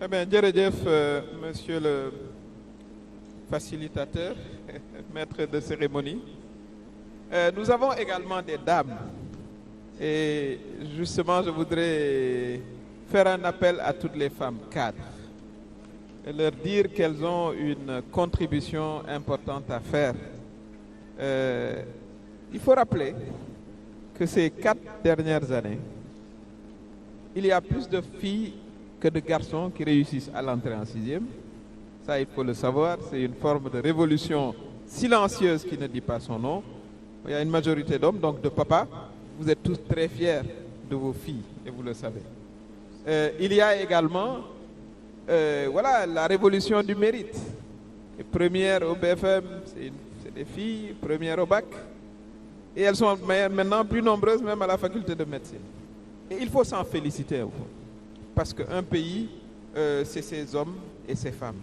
Eh bien, jërëjëf, monsieur le facilitateur, maître de cérémonie. Nous avons également des dames. Et justement, je voudrais faire un appel à toutes les femmes cadres et leur dire qu'elles ont une contribution importante à faire. Il faut rappeler que ces 4 dernières années, il y a plus de filles que de garçons qui réussissent à l'entrée en 6e. Ça, il faut le savoir, c'est une forme de révolution silencieuse qui ne dit pas son nom. Il y a une majorité d'hommes, donc de papas. Vous êtes tous très fiers de vos filles, et vous le savez. Il y a également la révolution du mérite. Et première au BFM, c'est des filles, première au bac. Et elles sont maintenant plus nombreuses même à la faculté de médecine. Et il faut s'en féliciter. Parce qu'un pays, c'est ses hommes et ses femmes.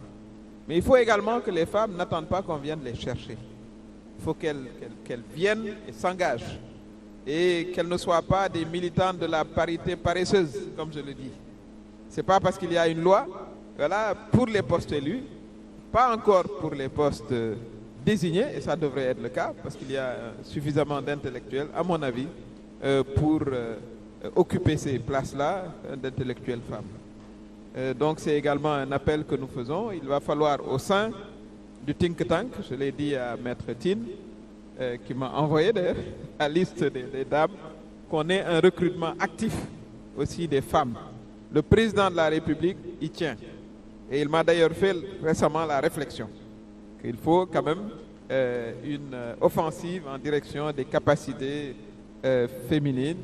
Mais il faut également que les femmes n'attendent pas qu'on vienne les chercher. Il faut qu'elles viennent et s'engagent. Et qu'elles ne soient pas des militantes de la parité paresseuse, comme je le dis. Ce n'est pas parce qu'il y a une loi pour les postes élus, pas encore pour les postes désignés, et ça devrait être le cas, parce qu'il y a suffisamment d'intellectuels, à mon avis, pour occuper ces places-là d'intellectuelles femmes. Donc c'est également un appel que nous faisons. Il va falloir au sein du think tank, je l'ai dit à Maître Tine, qui m'a envoyé d'ailleurs la liste des dames, qu'on ait un recrutement actif aussi des femmes. Le président de la République y tient. Et il m'a d'ailleurs fait récemment la réflexion qu'il faut quand même une offensive en direction des capacités féminines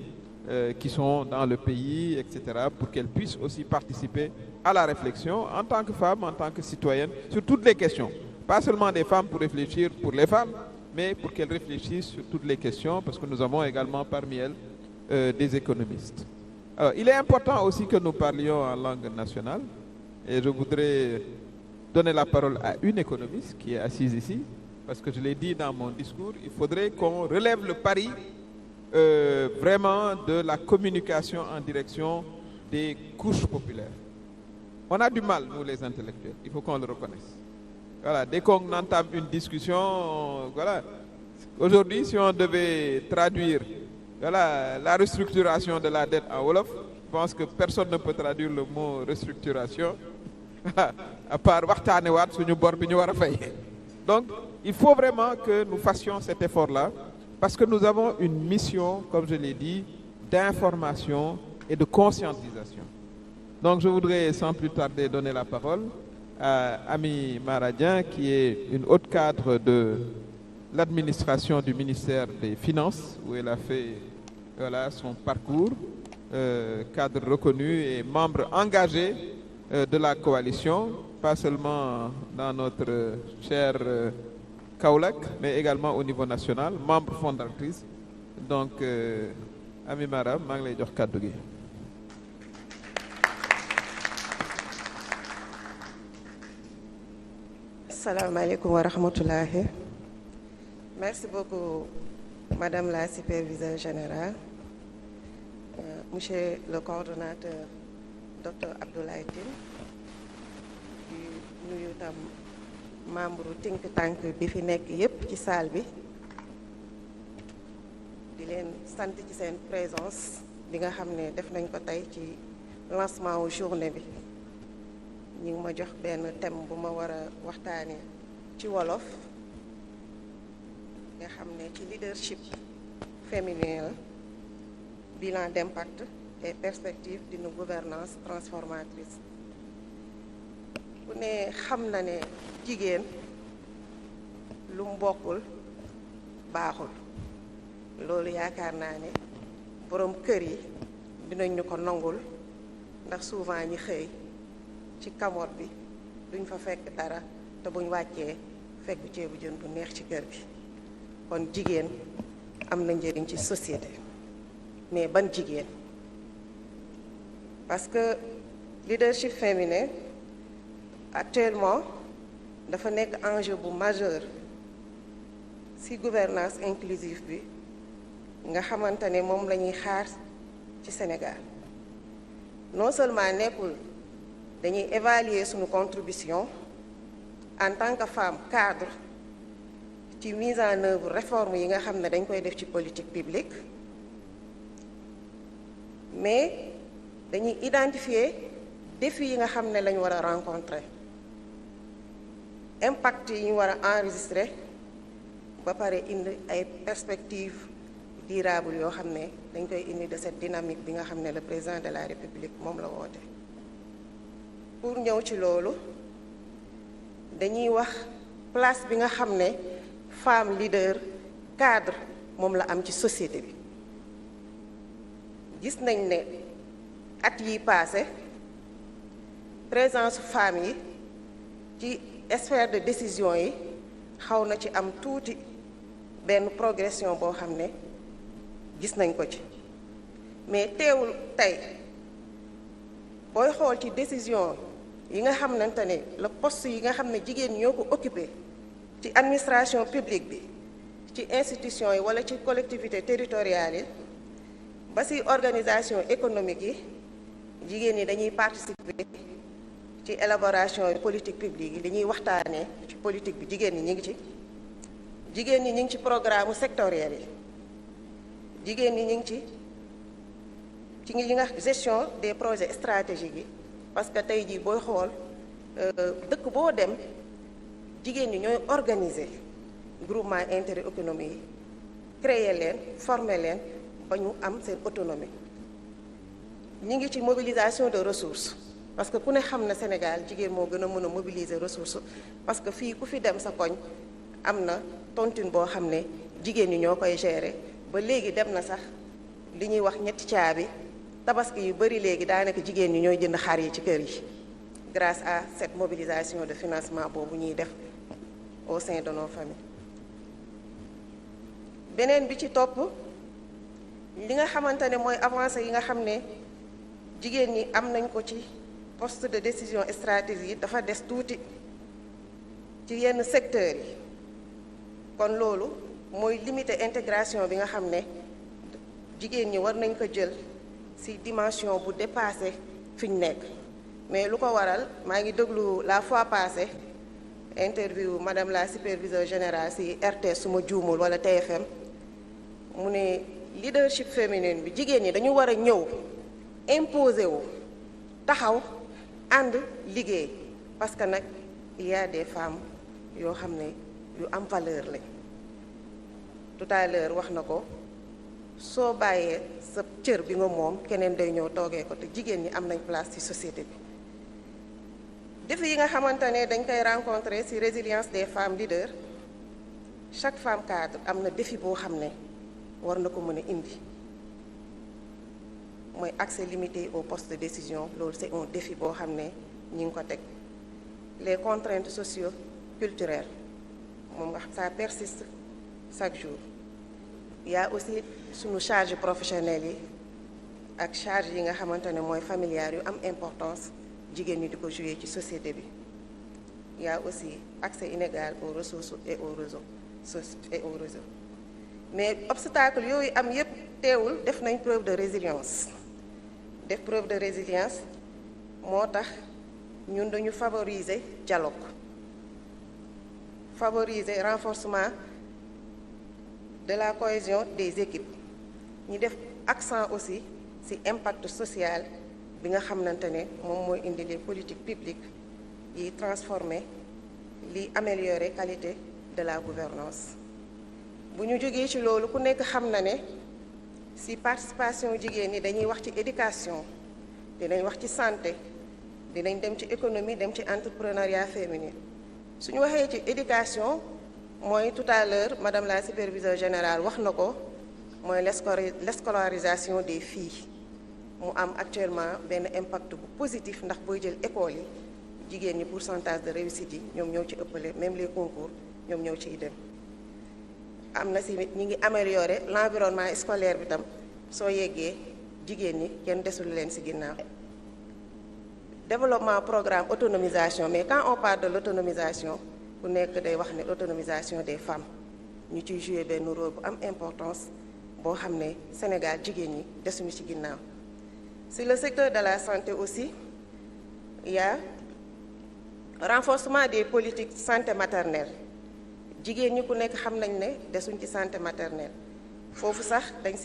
qui sont dans le pays, etc., pour qu'elles puissent aussi participer à la réflexion en tant que femmes, en tant que citoyennes, sur toutes les questions. Pas seulement des femmes pour réfléchir pour les femmes, mais pour qu'elles réfléchissent sur toutes les questions, parce que nous avons également parmi elles des économistes. Alors, il est important aussi que nous parlions en langue nationale, et je voudrais donner la parole à une économiste qui est assise ici, parce que je l'ai dit dans mon discours, il faudrait qu'on relève le pari vraiment de la communication en direction des couches populaires. On a du mal, nous les intellectuels, il faut qu'on le reconnaisse. Voilà, dès qu'on entame une discussion, voilà. Aujourd'hui, si on devait traduire la restructuration de la dette en Wolof, je pense que personne ne peut traduire le mot restructuration, à part waxtaane waat suñu bor bi ñu war a fay. Donc, il faut vraiment que nous fassions cet effort-là, parce que nous avons une mission, comme je l'ai dit, d'information et de conscientisation. Donc, je voudrais sans plus tarder donner la parole à Ami Maradien, qui est une haute cadre de l'administration du ministère des Finances, où elle a fait son parcours, cadre reconnu et membre engagé de la coalition, pas seulement dans notre cher Kaolack, mais également au niveau national, membre fondatrice. Donc, Ami Mara, maa ngi lay jox kàddu gi. Assalamualaikum warahmatullahi. Merci beaucoup, Madame la Superviseure Générale, Monsieur le Coordonnateur, Dr Abdoulaye Tine, di nuyu tam membre think tank bi fi nekk yépp ci salle bi, di leen sant ci seen présence bi nga xam ne def nañ ko tey ci lancement wu journée bi. ñu ngi ma jox benn thème bu ma war a waxtaane ci wolof nga xam ne ci leadership féminin la, bilan d'impact et perspective d'une gouvernance transformatrice. ku ne xam na ne jigéen lu mu bokkul baaxul, loolu yaakaar naa ne boroom kër yi dinañ ñu ko nangul, ndax souvent ñi xëy ci kamoot bi duñ fa fekk dara, te buñ wàccee fekk ceebu jën bu neex ci kër gi. kon jigéen am na njëriñ ci société, mais ban jigéen? Parce que leadership féminin actuellement dafa nekk enjeu bu majeur ci gouvernance inclusive bi nga xamante ne moom la ñuy xaar ci Sénégal. Non seulement nekkul dañuy évaluer suñu contribution en tant que femme cadre ci mise en œuvre réforme yi nga xam ne dañ koy def ci politique publique mais dañuy identifier défis yi nga xam ne lañu war a rencontrer impact yi ñu war a enregistrer ba pare indi ay perspectives durables yoo xam ne dañ koy indi de cette dynamique bi nga xam ne le président de la République moom la woote. pour ñëw ci loolu dañuy wax place bi nga xam ne femme leader cadre moom la am ci société bi gis nañ ne at yi passé présence femme yi ci sphère de décision yi xaw na ci am tuuti benn progression boo xam ne gis nañ ko ci mais teewul tey booy xool ci décision yi nga xamante ne le poste yi nga xam ne jigéen ñoo ko occupé ci administration publique bi ci institution yi wala ci collectivité territoriale yi ba ci organisation économique yi jigéen ñi dañuy participer ci élaboration yi politique publique yi dañuy waxtaanee ci politique bi jigéen ñi ñu ngi ci jigéen ñi ñu ngi ci programme sectoriel yi jigéen ñi ñu ngi ci ñi nga gestion des projets stratégiques yi parce que tey jii booy xool dëkk boo dem jigéen ñi ñooy organiser groupement intérêt économie yi créer leen former leen ba ñu am seen autonomie ñi ngi ci mobilisation de ressources parce que ku ne xam na Sénégal jigéen moo gën a mën a mobiliser ressources parce que fii ku fi dem sa koñ am na tontine boo xam ne jigéen ñi ñoo koy gérer ba léegi dem na sax li ñuy wax ñetti caabi tabaski yu bari léegi daanaka jigéen ñi ñooy jënd xar yi ci kër yi grâce à cette mobilisation de financement boobu ñuy def au sein de nos familles. beneen bi ci topp li nga xamante ne mooy avancé yi nga xam ne jigéen ñi am nañ ko ci poste de décision stratégique yi dafa des tuuti ci yenn secteurs yi kon loolu mooy limiter intégration bi nga xam ne jigéen ñi war nañ ko jël ci dimension bu dépassé fi ñu nekk mais lu ko waral maa ngi déglu la fois passée interview madame la superviseure générale ci RTS su ma juumul wala TFM mu ne leadership féminine bi jigéen ñi dañu war a ñëw imposer wu taxaw ànd liggéey parce que nag il y a des femmes yoo xam ne yu am valeur lañ tout à l'heure wax na ko soo bàyyee sa cër bi nga moom keneen day ñëw toogee ko te jigéen ñi am nañ place ci société bi défi yi nga xamante ne dañ koy rencontrer ci résilience des femmes leaders chaque femme cadre am na défi boo xam ne war na ko mën a indi mooy accès limité au poste de décision loolu c'est un défi boo xam ne ñi ngi ko teg les contraintes socio-culturelles moom nga xam ça persiste chaque jour il y a aussi sunu charge professionnelle yi ak charge yi nga xamante ne mooy familiale yu am importance jigéen ñi di ko jouer ci société bi il y a aussi accès inégal aux ressources et aux réseaux mais obstacle yooyu am yépp teewul def nañ preuve de résilience moo tax ñun dañu favoriser dialogue favoriser renforcement de la cohésion des équipes ñu def accent aussi ci impact social bi nga xamante ne moom mooy indi les politiques publiques yi transformer li améliorer qualité de la gouvernance bu ñu jógee ci loolu ku nekk xam na ne ci participation jigéen ñi dañuy wax ci éducation dinañ wax ci santé dinañ dem ci économie dem ci entrepreneuriat féminin suñu waxee ci éducation mooy tout à l'heure madame la superviseure générale wax na ko mooy l'escolarisation des filles mu am actuellement benn impact bu positif ndax booy jël école yi jigéen ñi pourcentage de réussite yi ñoom ñoo ci ëppale même les concours ñoom ñoo ciy dem am na si ñi ngi améliorer l'environnement scolaire bi tam soo yeggee jigéen ñi kenn desul leen ci ginnaaw développement programme autonomisation mais quand on parle de l'autonomisation ku nekk day wax ne l'autonomisation des femmes ñu ciy jouer benn rôle bu am importance boo xam ne Sénégal jigéen ñi desuñu ci ginnaaw. Sur le secteur de la santé aussi il y a renforcement des politiques santé maternelle jigéen ñi ku nekk xam nañ ne desuñ ci santé maternelle foofu sax dañ si